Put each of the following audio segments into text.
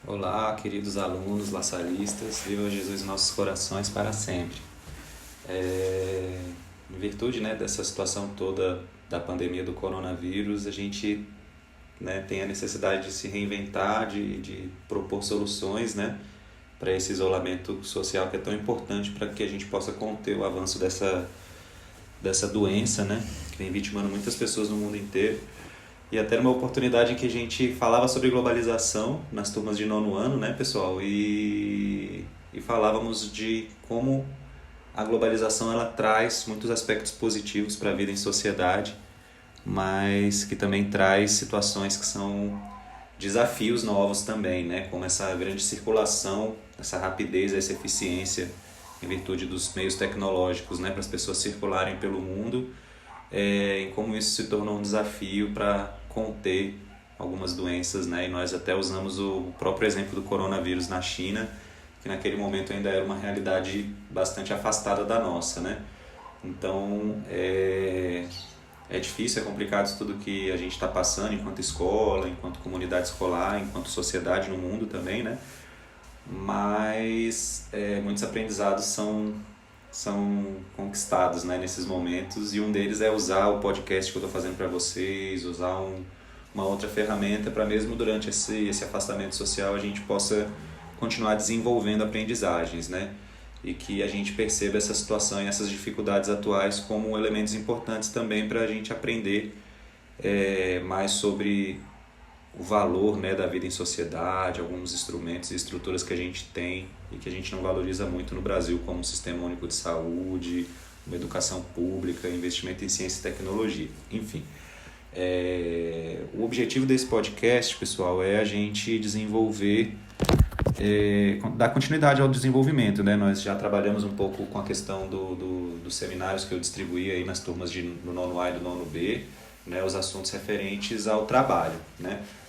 Olá, queridos alunos laçalistas, viva Jesus em nossos corações para sempre. Em virtude, dessa situação toda da pandemia do coronavírus, a gente, tem a necessidade de se reinventar, de propor soluções, para esse isolamento social que é tão importante para que a gente possa conter o avanço dessa doença, que vem vitimando muitas pessoas no mundo inteiro. E até numa oportunidade em que a gente falava sobre globalização nas turmas de nono ano, pessoal? E falávamos de como a globalização ela traz muitos aspectos positivos para a vida em sociedade, mas que também traz situações que são desafios novos também, como essa grande circulação, essa rapidez, essa eficiência em virtude dos meios tecnológicos, para as pessoas circularem pelo mundo, em como isso se tornou um desafio para conter algumas doenças, e nós até usamos o próprio exemplo do coronavírus na China, que naquele momento ainda era uma realidade bastante afastada da nossa, Então, é difícil, é complicado isso tudo que a gente está passando enquanto escola, enquanto comunidade escolar, enquanto sociedade no mundo também, Mas muitos aprendizados são conquistados, nesses momentos, e um deles é usar o podcast que eu estou fazendo para vocês, usar uma outra ferramenta para mesmo durante esse afastamento social a gente possa continuar desenvolvendo aprendizagens, e que a gente perceba essa situação e essas dificuldades atuais como elementos importantes também para a gente aprender mais sobre o valor, da vida em sociedade, alguns instrumentos e estruturas que a gente tem e que a gente não valoriza muito no Brasil, como o Sistema Único de Saúde, uma educação pública, investimento em ciência e tecnologia, enfim. O objetivo desse podcast, pessoal, é a gente desenvolver, dar continuidade ao desenvolvimento, Nós já trabalhamos um pouco com a questão dos seminários que eu distribuí aí nas turmas do nono A e do nono B, os assuntos referentes ao trabalho,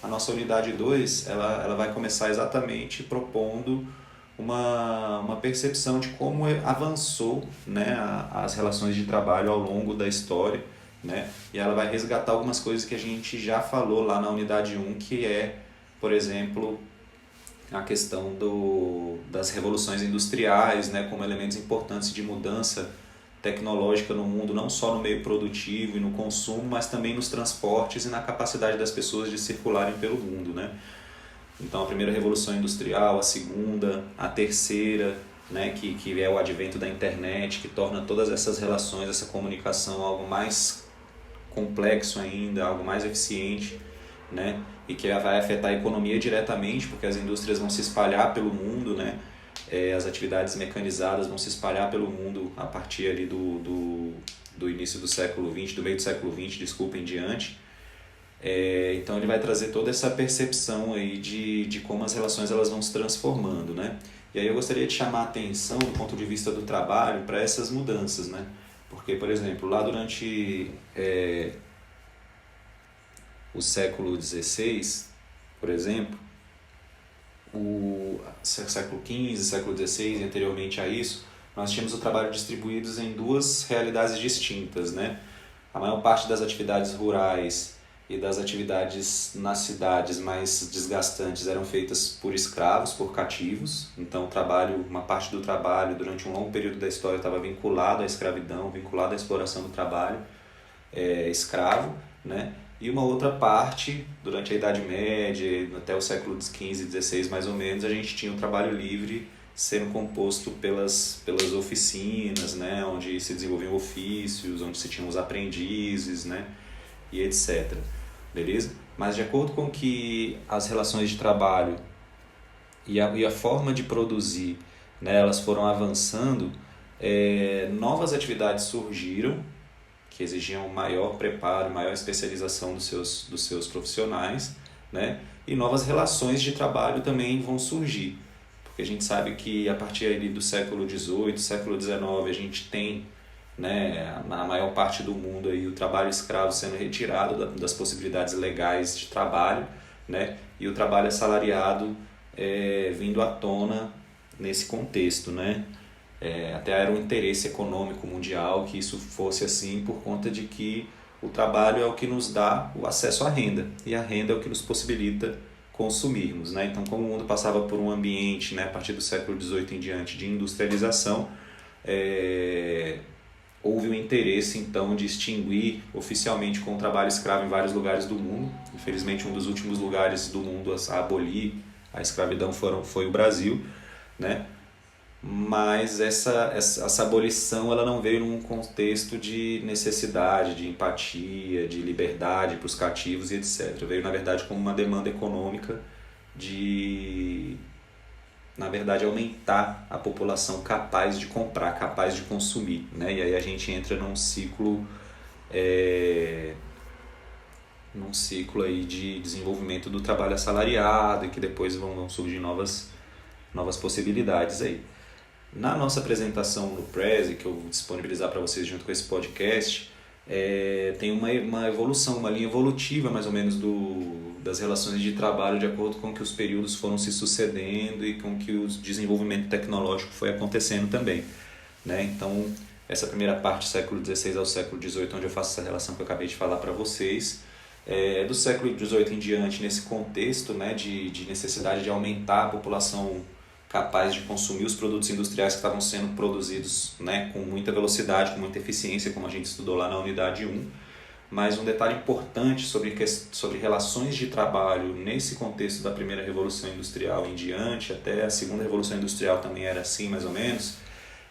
A nossa unidade 2, ela vai começar exatamente propondo uma percepção de como avançou, as relações de trabalho ao longo da história, E ela vai resgatar algumas coisas que a gente já falou lá na unidade 1, que é, por exemplo, a questão das revoluções industriais, como elementos importantes de mudança tecnológica no mundo, não só no meio produtivo e no consumo, mas também nos transportes e na capacidade das pessoas de circularem pelo mundo, Então a primeira revolução industrial, a segunda, a terceira, que é o advento da internet, que torna todas essas relações, essa comunicação algo mais complexo ainda, algo mais eficiente, E que vai afetar a economia diretamente, porque as indústrias vão se espalhar pelo mundo, As atividades mecanizadas vão se espalhar pelo mundo a partir ali do início do século XX, do meio do século XX, desculpa, em diante. Então ele vai trazer toda essa percepção aí de como as relações elas vão se transformando, E aí eu gostaria de chamar a atenção do ponto de vista do trabalho para essas mudanças, Porque, por exemplo, lá durante o século XVI, por exemplo, o século XV, século XVI e anteriormente a isso, nós tínhamos o trabalho distribuído em duas realidades distintas, A maior parte das atividades rurais e das atividades nas cidades mais desgastantes eram feitas por escravos, por cativos. Então uma parte do trabalho durante um longo período da história estava vinculado à escravidão, vinculado à exploração do trabalho escravo, E uma outra parte, durante a Idade Média, até o século XV e XVI mais ou menos, a gente tinha o trabalho livre sendo composto pelas oficinas, onde se desenvolviam ofícios, onde se tinham os aprendizes, e etc. Beleza? Mas de acordo com que as relações de trabalho e a forma de produzir, elas foram avançando, novas atividades surgiram, que exigiam maior preparo, maior especialização dos seus profissionais, E novas relações de trabalho também vão surgir, porque a gente sabe que a partir ali do século XVIII, século XIX, a gente tem, na maior parte do mundo aí, o trabalho escravo sendo retirado das possibilidades legais de trabalho, E o trabalho assalariado vindo à tona nesse contexto, Até era um interesse econômico mundial que isso fosse assim, por conta de que o trabalho é o que nos dá o acesso à renda, e a renda é o que nos possibilita consumirmos, né? Então, como o mundo passava por um ambiente, né, a partir do século XVIII em diante, de industrialização, houve um interesse, então, de extinguir oficialmente com o trabalho escravo em vários lugares do mundo. Infelizmente, um dos últimos lugares do mundo a abolir a escravidão foi o Brasil, né? Mas essa abolição ela não veio num contexto de necessidade, de empatia, de liberdade para os cativos e etc. Veio, na verdade, como uma demanda econômica de, na verdade, aumentar a população capaz de comprar, capaz de consumir, né? E aí a gente entra num ciclo aí de desenvolvimento do trabalho assalariado e que depois vão surgir novas possibilidades aí. Na nossa apresentação no Prezi, que eu vou disponibilizar para vocês junto com esse podcast, tem uma evolução, uma linha evolutiva mais ou menos das relações de trabalho de acordo com que os períodos foram se sucedendo e com que o desenvolvimento tecnológico foi acontecendo também, né? Então, essa primeira parte do século XVI ao século XVIII, onde eu faço essa relação que eu acabei de falar para vocês, do século XVIII em diante, nesse contexto, né, de necessidade de aumentar a população capaz de consumir os produtos industriais que estavam sendo produzidos, né, com muita velocidade, com muita eficiência, como a gente estudou lá na unidade 1. Mas um detalhe importante sobre relações de trabalho nesse contexto da primeira Revolução Industrial em diante, até a segunda Revolução Industrial também era assim mais ou menos,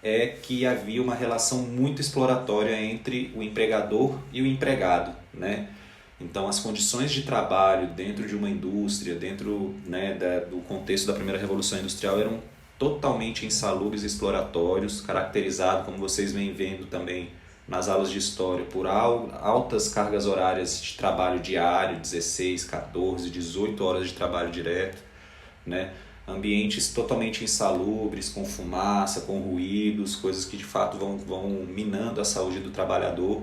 é que havia uma relação muito exploratória entre o empregador e o empregado, né? Então, as condições de trabalho dentro de uma indústria, dentro, né, do contexto da primeira Revolução Industrial, eram totalmente insalubres e exploratórios, caracterizado, como vocês vêm vendo também nas aulas de história, por altas cargas horárias de trabalho diário, 16, 14, 18 horas de trabalho direto, né? Ambientes totalmente insalubres, com fumaça, com ruídos, coisas que de fato vão minando a saúde do trabalhador.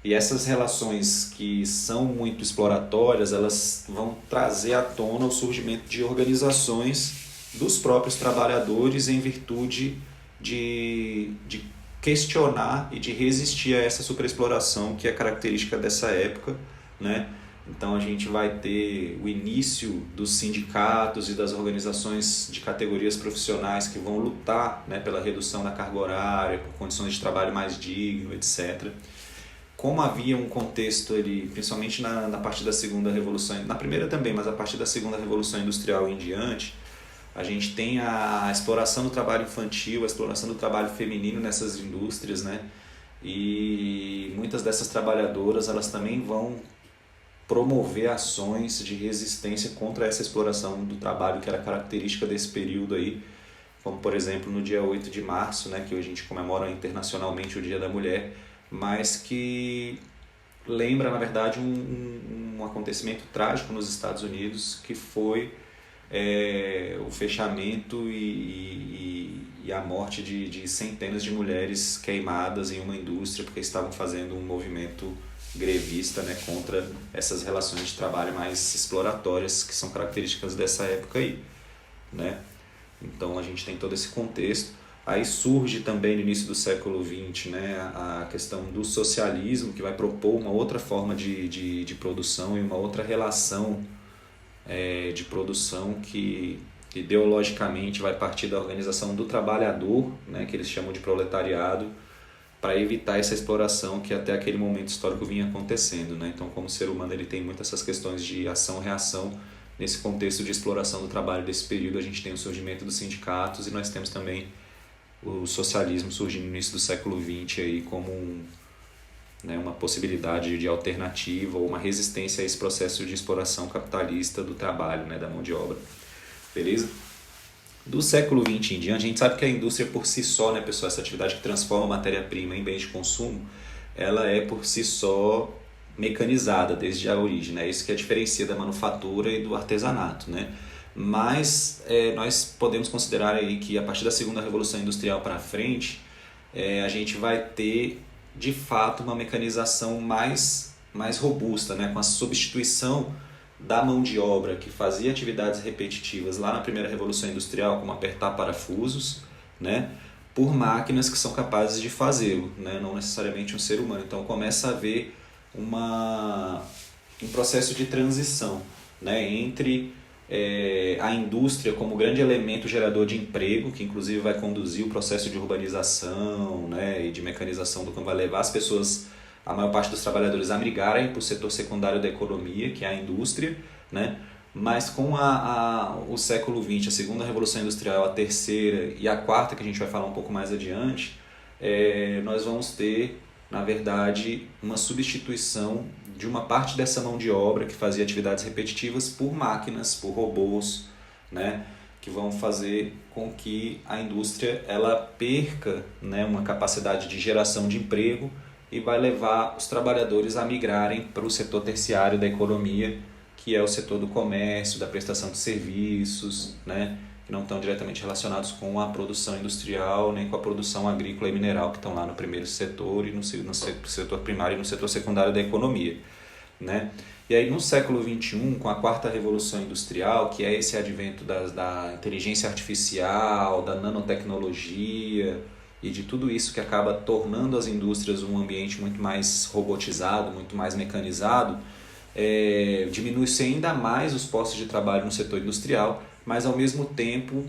E essas relações que são muito exploratórias, elas vão trazer à tona o surgimento de organizações dos próprios trabalhadores em virtude de questionar e de resistir a essa superexploração que é característica dessa época, né? Então a gente vai ter o início dos sindicatos e das organizações de categorias profissionais que vão lutar, né, pela redução da carga horária, por condições de trabalho mais digno, etc. Como havia um contexto ali, principalmente na parte da segunda revolução, na primeira também, mas a partir da segunda revolução industrial em diante, a gente tem a exploração do trabalho infantil, a exploração do trabalho feminino nessas indústrias, né? E muitas dessas trabalhadoras, elas também vão promover ações de resistência contra essa exploração do trabalho que era característica desse período aí, como por exemplo no dia 8 de março, né, que hoje a gente comemora internacionalmente o Dia da Mulher, mas que lembra, na verdade, um acontecimento trágico nos Estados Unidos, que foi o fechamento e a morte de centenas de mulheres queimadas em uma indústria porque estavam fazendo um movimento grevista, né, contra essas relações de trabalho mais exploratórias que são características dessa época aí, né? Então a gente tem todo esse contexto. Aí surge também no início do século XX, né, a questão do socialismo, que vai propor uma outra forma de produção e uma outra relação de produção que ideologicamente vai partir da organização do trabalhador, né, que eles chamam de proletariado, para evitar essa exploração que até aquele momento histórico vinha acontecendo, né? Então, como ser humano, ele tem muitas essas questões de ação-reação. Nesse contexto de exploração do trabalho desse período, a gente tem o surgimento dos sindicatos e nós temos também o socialismo surgindo no início do século XX aí como uma possibilidade de alternativa ou uma resistência a esse processo de exploração capitalista do trabalho, né, da mão de obra. Beleza? Do século XX em diante, a gente sabe que a indústria por si só, né, pessoal, essa atividade que transforma matéria-prima em bens de consumo, ela é por si só mecanizada desde a origem, né? Isso que a diferencia da manufatura e do artesanato, né? Mas nós podemos considerar aí que a partir da segunda revolução industrial para frente, a gente vai ter de fato uma mecanização mais robusta, né? Com a substituição da mão de obra que fazia atividades repetitivas lá na primeira revolução industrial, como apertar parafusos, né, por máquinas que são capazes de fazê-lo, né, não necessariamente um ser humano. Então começa a haver um processo de transição, né, entre a indústria como grande elemento gerador de emprego, que inclusive vai conduzir o processo de urbanização, né, e de mecanização do campo, vai levar as pessoas, a maior parte dos trabalhadores, a migrarem para o setor secundário da economia, que é a indústria, né? Mas com o século XX, a segunda revolução industrial, a terceira e a quarta, que a gente vai falar um pouco mais adiante, nós vamos ter, na verdade, uma substituição de uma parte dessa mão de obra que fazia atividades repetitivas por máquinas, por robôs, né, que vão fazer com que a indústria ela perca, né, uma capacidade de geração de emprego e vai levar os trabalhadores a migrarem para o setor terciário da economia, que é o setor do comércio, da prestação de serviços, né, que não estão diretamente relacionados com a produção industrial, nem com a produção agrícola e mineral, que estão lá no primeiro setor, e no setor primário e no setor secundário da economia, né? E aí no século XXI, com a quarta revolução industrial, que é esse advento da inteligência artificial, da nanotecnologia e de tudo isso que acaba tornando as indústrias um ambiente muito mais robotizado, muito mais mecanizado, diminui-se ainda mais os postos de trabalho no setor industrial, mas ao mesmo tempo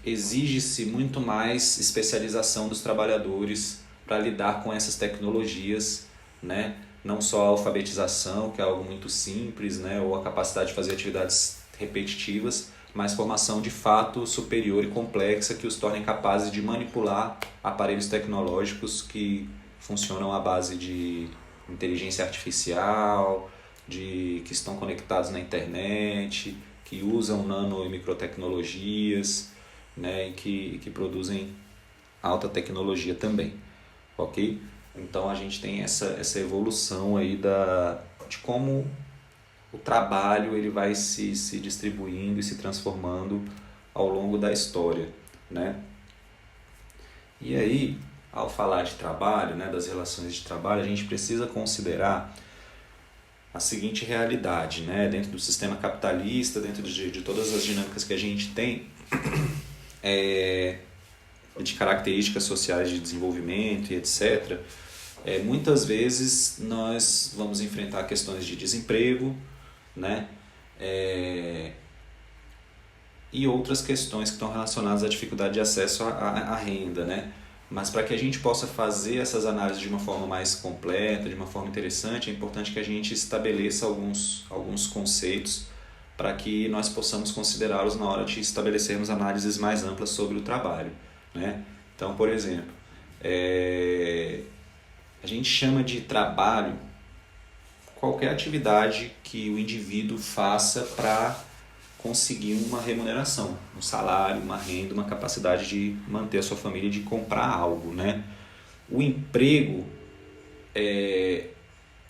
exige-se muito mais especialização dos trabalhadores para lidar com essas tecnologias, né? Não só a alfabetização, que é algo muito simples, né? Ou a capacidade de fazer atividades repetitivas, mas formação de fato superior e complexa que os tornem capazes de manipular aparelhos tecnológicos que funcionam à base de inteligência artificial, que estão conectados na internet, que usam nano e microtecnologias, né, e que produzem alta tecnologia também, ok? Então a gente tem essa evolução aí de como o trabalho ele vai se distribuindo e se transformando ao longo da história, né? E aí, ao falar de trabalho, né, das relações de trabalho, a gente precisa considerar a seguinte realidade, né? Dentro do sistema capitalista, dentro de todas as dinâmicas que a gente tem, de características sociais de desenvolvimento e etc., muitas vezes nós vamos enfrentar questões de desemprego, né? E outras questões que estão relacionadas à dificuldade de acesso à renda, né? Mas para que a gente possa fazer essas análises de uma forma mais completa, de uma forma interessante, é importante que a gente estabeleça alguns conceitos para que nós possamos considerá-los na hora de estabelecermos análises mais amplas sobre o trabalho, né? Então, por exemplo, a gente chama de trabalho qualquer atividade que o indivíduo faça para conseguir uma remuneração, um salário, uma renda, uma capacidade de manter a sua família, de comprar algo, né? O emprego é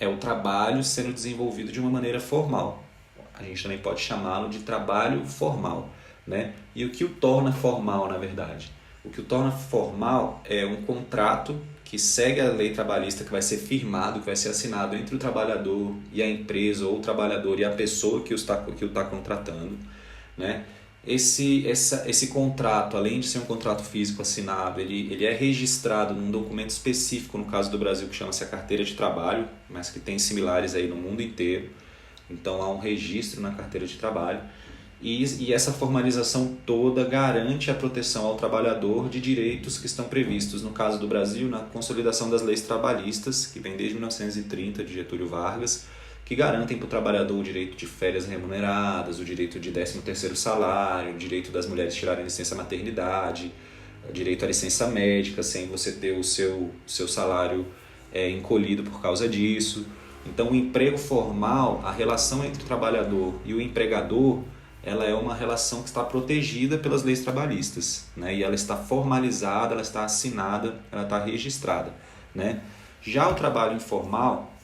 o trabalho sendo desenvolvido de uma maneira formal. A gente também pode chamá-lo de trabalho formal, né? E o que o torna formal, na verdade? O que o torna formal é um contrato que segue a lei trabalhista, que vai ser firmado, que vai ser assinado entre o trabalhador e a empresa, ou o trabalhador e a pessoa que o está contratando, né? Esse contrato, além de ser um contrato físico assinado, ele é registrado num documento específico, no caso do Brasil, que chama-se a carteira de trabalho, mas que tem similares aí no mundo inteiro. Então há um registro na carteira de trabalho. E essa formalização toda garante a proteção ao trabalhador de direitos que estão previstos, no caso do Brasil, na consolidação das leis trabalhistas, que vem desde 1930, de Getúlio Vargas, que garantem para o trabalhador o direito de férias remuneradas, o direito de 13º salário, o direito das mulheres tirarem licença maternidade, o direito à licença médica, sem você ter o seu salário encolhido por causa disso. Então, o emprego formal, a relação entre o trabalhador e o empregador, ela é uma relação que está protegida pelas leis trabalhistas, né? E ela está formalizada, ela está assinada, ela está registrada, né? Já o trabalho informal,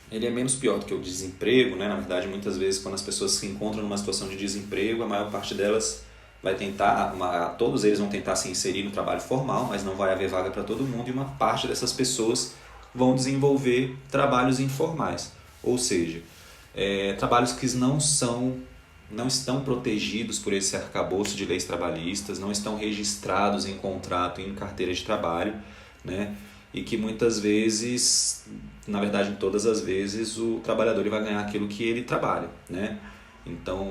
ele é menos pior do que o desemprego, né? Na verdade, muitas vezes, quando as pessoas se encontram numa situação de desemprego, a maior parte delas vai tentar, todos eles vão tentar se inserir no trabalho formal, mas não vai haver vaga para todo mundo, e uma parte dessas pessoas vão desenvolver trabalhos informais, ou seja, trabalhos que não estão protegidos por esse arcabouço de leis trabalhistas, não estão registrados em contrato e em carteira de trabalho, né? e que muitas vezes, na verdade em todas as vezes, o trabalhador ele vai ganhar aquilo que ele trabalha, né? Então,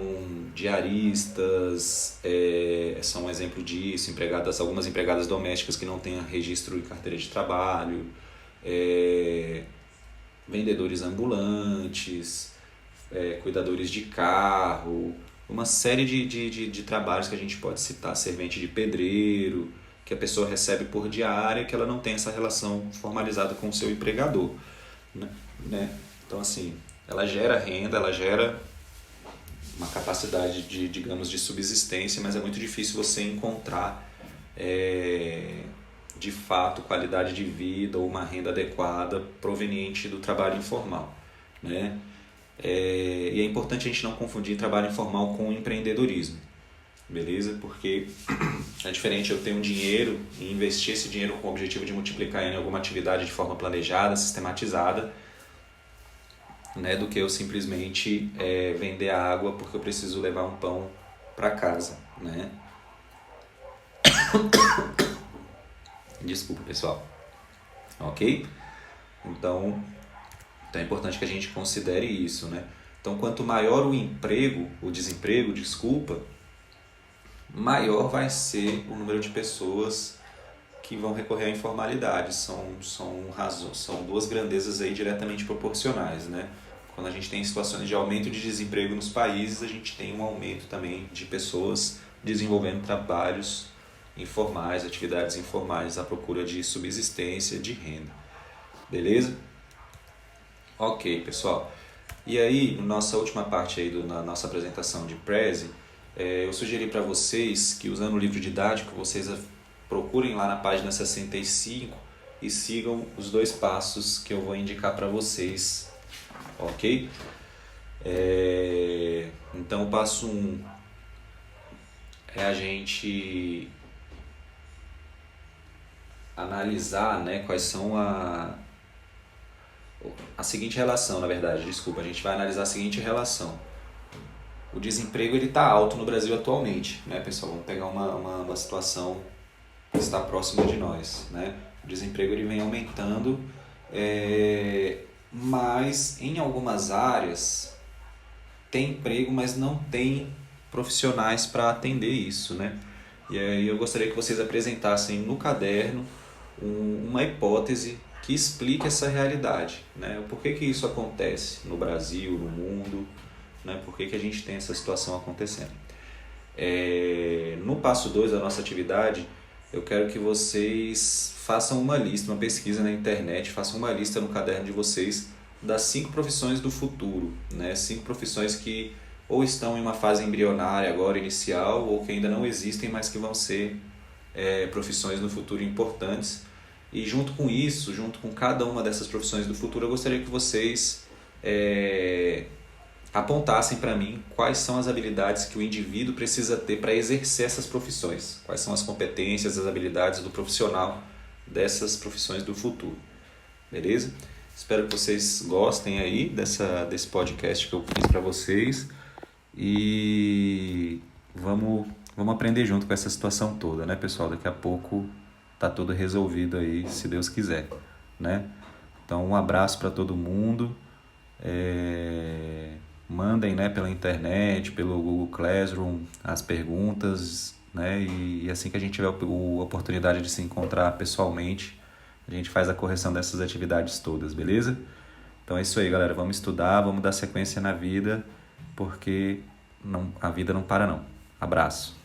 diaristas são um exemplo disso, algumas empregadas domésticas que não têm registro e carteira de trabalho, vendedores ambulantes, cuidadores de carro, uma série de trabalhos que a gente pode citar, servente de pedreiro, que a pessoa recebe por diária, que ela não tem essa relação formalizada com o seu empregador, né? Então, assim, ela gera renda, ela gera uma capacidade digamos, de subsistência, mas é muito difícil você encontrar de fato qualidade de vida ou uma renda adequada proveniente do trabalho informal, né? E é importante a gente não confundir trabalho informal com empreendedorismo, beleza? Porque é diferente eu ter um dinheiro e investir esse dinheiro com o objetivo de multiplicar em alguma atividade de forma planejada, sistematizada, né, do que eu simplesmente vender a água porque eu preciso levar um pão para casa, né? Desculpa, pessoal. Ok? Então é importante que a gente considere isso, né? Então, quanto maior o desemprego, maior vai ser o número de pessoas que vão recorrer à informalidade. São duas grandezas aí diretamente proporcionais, né? Quando a gente tem situações de aumento de desemprego nos países, a gente tem um aumento também de pessoas desenvolvendo trabalhos informais, atividades informais à procura de subsistência, de renda. Beleza? Ok, pessoal. E aí, na nossa última parte aí na nossa apresentação de Prezi, eu sugeri para vocês que, usando o livro didático, vocês procurem lá na página 65 e sigam os 2 passos que eu vou indicar para vocês, ok? Então, o passo 1 é a gente analisar, né, quais são a seguinte relação, na verdade, desculpa, a gente vai analisar a seguinte relação. O desemprego está alto no Brasil atualmente, né, pessoal? Vamos pegar uma situação que está próxima de nós, né? O desemprego ele vem aumentando, mas em algumas áreas tem emprego, mas não tem profissionais para atender isso, né? E aí eu gostaria que vocês apresentassem no caderno uma hipótese que explique essa realidade, né? Por que isso acontece no Brasil, no mundo, né? Por que a gente tem essa situação acontecendo? No passo 2 da nossa atividade, eu quero que vocês façam uma lista, uma pesquisa na internet, façam uma lista no caderno de vocês das 5 profissões do futuro, né? 5 profissões que ou estão em uma fase embrionária agora, inicial, ou que ainda não existem, mas que vão ser profissões no futuro importantes. E junto com isso, junto com cada uma dessas profissões do futuro, eu gostaria que vocês apontassem para mim quais são as habilidades que o indivíduo precisa ter para exercer essas profissões. Quais são as competências, as habilidades do profissional dessas profissões do futuro. Beleza? Espero que vocês gostem aí desse podcast que eu fiz para vocês. E vamos aprender junto com essa situação toda, né, pessoal? Daqui a pouco tá tudo resolvido aí, se Deus quiser, né? Então, um abraço para todo mundo. Mandem, né, pela internet, pelo Google Classroom, as perguntas, né? E assim que a gente tiver a oportunidade de se encontrar pessoalmente, a gente faz a correção dessas atividades todas, beleza? Então é isso aí, galera. Vamos estudar, vamos dar sequência na vida, porque a vida não para não. Abraço.